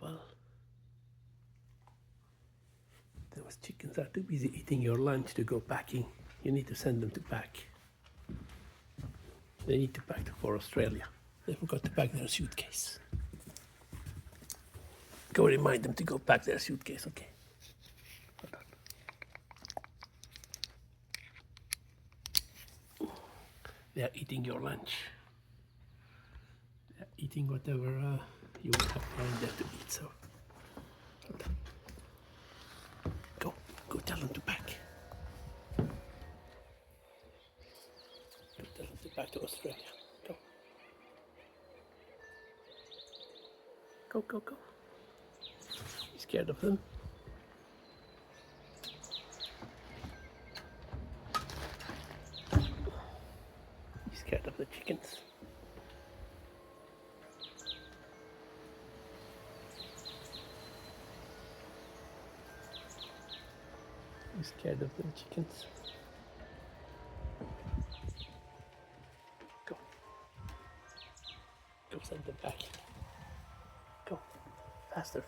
Opal. Those chickens are too busy eating your lunch to go packing. You need to send them to pack. They need to pack for Australia. They forgot to pack their suitcase. Go remind them to go pack their suitcase, okay? Hold on. They are eating your lunch. They are eating whatever you would have lying there to eat, so. Hold on. Go tell them to pack. Go tell them to pack to Australia. Go. Go. You scared of them? You scared of the chickens? You scared of the chickens? Go. Go send them back. Go. Faster.